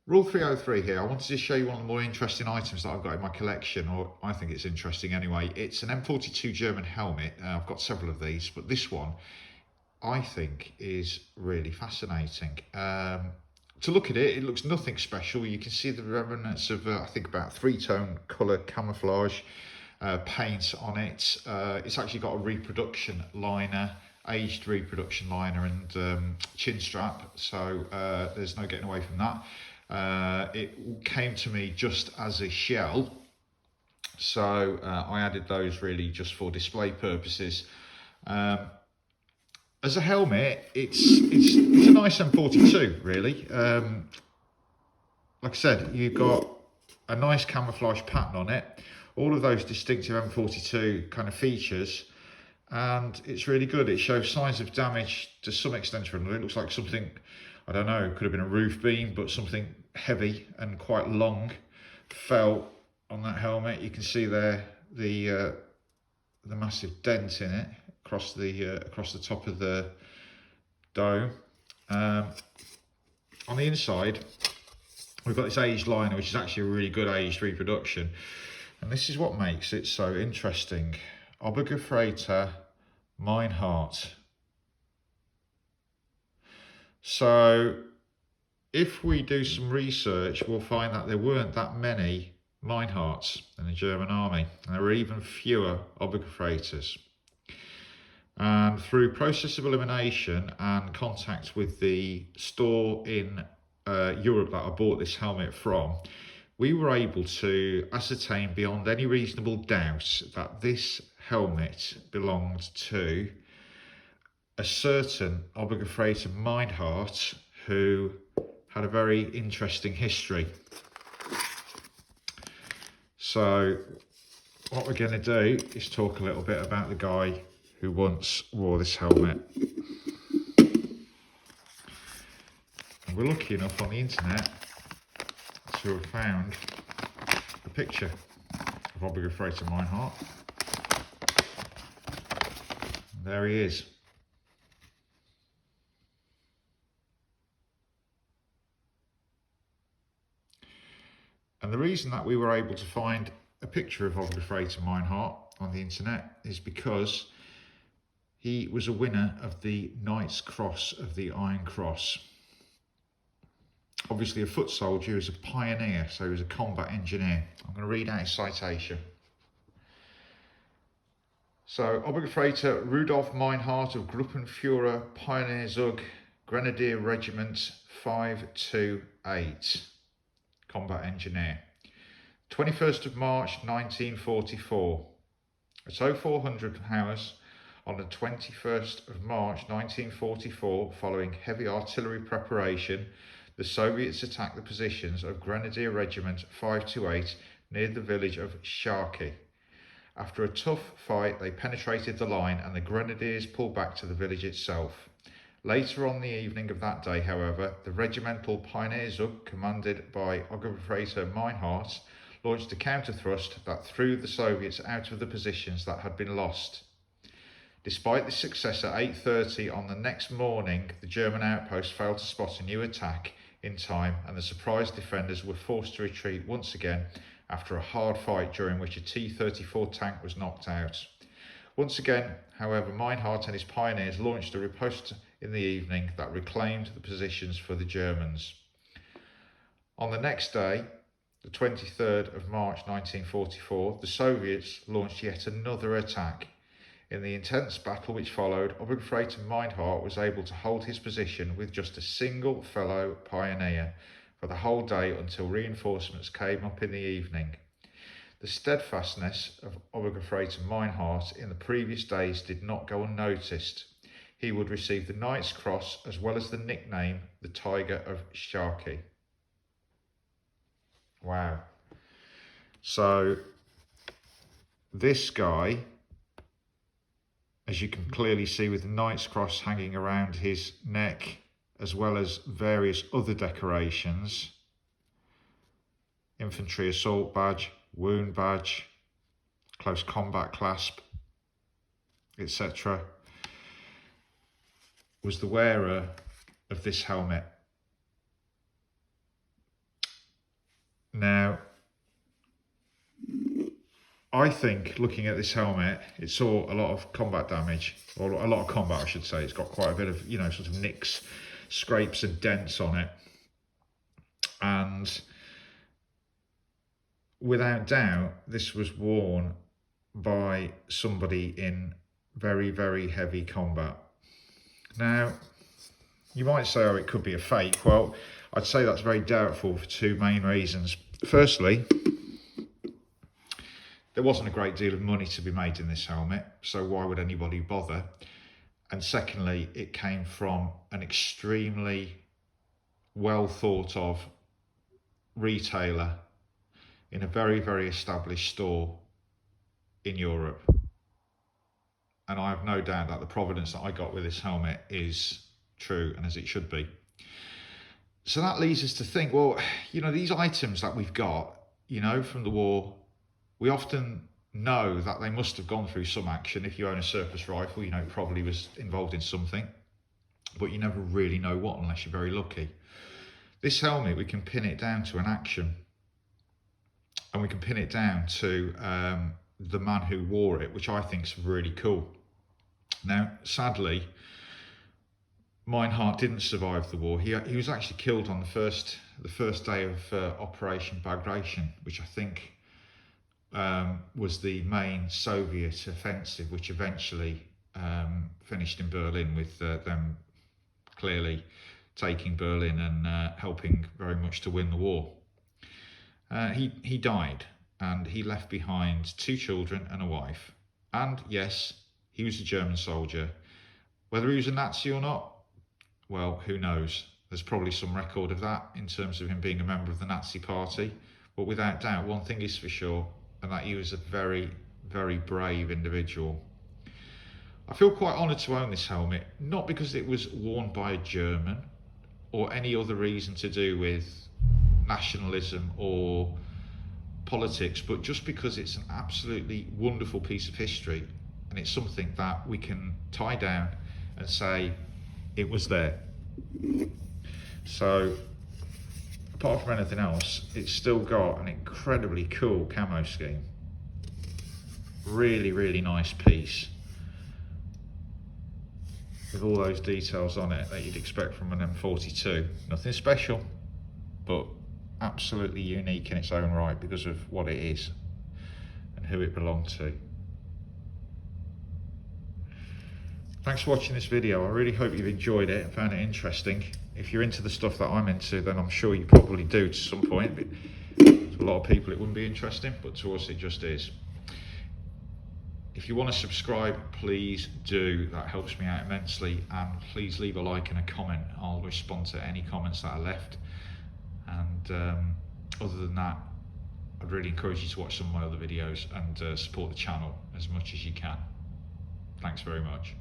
Rule 303 here. I wanted to show you one of the more interesting items that I've got in my collection, or I think it's interesting anyway. It's an M42 German helmet. I've got several of these, but this one I think is really fascinating. To look at it, it looks nothing special. You can see the remnants of, I think, about three-tone colour camouflage paint on it. It's actually got a reproduction liner, aged reproduction liner and chin strap, so there's no getting away from that. It came to me just as a shell, so I added those really just for display purposes. As a helmet, it's a nice M42 really. Like I said, you've got a nice camouflage pattern on it, all of those distinctive M42 kind of features, and it's really good. It shows signs of damage to some extent or another. It looks like something, I don't know, could have been a roof beam, but something heavy and quite long fell on that helmet. You can see there the massive dent in it across the top of the dome. On the inside, we've got this aged liner, which is actually a really good aged reproduction. And this is what makes it so interesting. Obergefreiter Meinhardt. So if we do some research, we'll find that there weren't that many Meinhardts in the German army. And there were even fewer Obergefreiters. And through process of elimination and contact with the store in Europe that I bought this helmet from, we were able to ascertain beyond any reasonable doubt that this helmet belonged to a certain Obergefreiter Meinhardt who had a very interesting history. So what we're going to do is talk a little bit about the guy who once wore this helmet. And we're lucky enough on the internet to have found a picture of Obergefreiter Meinhardt. And there he is. And the reason that we were able to find a picture of Obergefreiter Meinhardt on the internet is because he was a winner of the Knight's Cross of the Iron Cross. Obviously a foot soldier, he was a pioneer, so he was a combat engineer. I'm going to read out his citation. So, Obergefreiter Rudolf Meinhardt of Gruppenführer Pionierzug Grenadier Regiment 528, combat engineer. 21st of March 1944. At 0400 hours on the 21st of March 1944, following heavy artillery preparation, the Soviets attacked the positions of Grenadier Regiment 528 near the village of Sharky. After a tough fight, they penetrated the line and the Grenadiers pulled back to the village itself. Later on the evening of that day, however, the regimental Pionierzug, commanded by Obergefreiter Meinhardt, launched a counter-thrust that threw the Soviets out of the positions that had been lost. Despite this success, at 8:30 on the next morning, the German outpost failed to spot a new attack in time, and the surprise defenders were forced to retreat once again after a hard fight during which a T-34 tank was knocked out. Once again, however, Meinhardt and his pioneers launched a riposte in the evening that reclaimed the positions for the Germans. On the next day, the 23rd of March 1944, the Soviets launched yet another attack. In the intense battle which followed, Obergefreiter Meinhardt was able to hold his position with just a single fellow pioneer for the whole day until reinforcements came up in the evening. The steadfastness of Obergefreiter Meinhardt in the previous days did not go unnoticed. He would receive the Knight's Cross as well as the nickname the Tiger of Sharky. Wow. So this guy, as you can clearly see with the Knight's Cross hanging around his neck, as well as various other decorations, infantry assault badge, wound badge, close combat clasp, etc., was the wearer of this helmet. Now, I think looking at this helmet, it saw a lot of combat damage, or a lot of combat I should say. It's got quite a bit of, you know, sort of nicks, scrapes and dents on it. And without doubt, this was worn by somebody in very, very heavy combat. Now, you might say, oh, it could be a fake. Well, I'd say that's very doubtful for two main reasons. Firstly, there wasn't a great deal of money to be made in this helmet, so why would anybody bother? And secondly, it came from an extremely well thought of retailer in a very, very established store in Europe. And I have no doubt that the provenance that I got with this helmet is true and as it should be. So that leads us to think, well, you know, these items that we've got, you know, from the war, we often know that they must have gone through some action. If you own a surplus rifle, you know, it probably was involved in something, but you never really know what unless you're very lucky. This helmet, we can pin it down to an action, and we can pin it down to the man who wore it, which I think is really cool. Now, sadly, Meinhardt didn't survive the war. He was actually killed on the first day of Operation Bagration, which I think was the main Soviet offensive, which eventually finished in Berlin, with them clearly taking Berlin and helping very much to win the war. He died, and he left behind 2 children and a wife. And yes, he was a German soldier. Whether he was a Nazi or not, well, who knows? There's probably some record of that in terms of him being a member of the Nazi party. But without doubt, one thing is for sure, and that he was a very, very brave individual. I feel quite honoured to own this helmet, not because it was worn by a German or any other reason to do with nationalism or politics, but just because it's an absolutely wonderful piece of history, and it's something that we can tie down and say it was there. So apart from anything else, it's still got an incredibly cool camo scheme. Really, really nice piece with all those details on it that you'd expect from an M42. Nothing special, but absolutely unique in its own right because of what it is and who it belonged to. Thanks for watching this video. I really hope you've enjoyed it and found it interesting. If you're into the stuff that I'm into, then I'm sure you probably do to some point. But to a lot of people it wouldn't be interesting, but to us it just is. If you want to subscribe, please do. That helps me out immensely. And please leave a like and a comment. I'll respond to any comments that are left. And other than that, I'd really encourage you to watch some of my other videos and support the channel as much as you can. Thanks very much.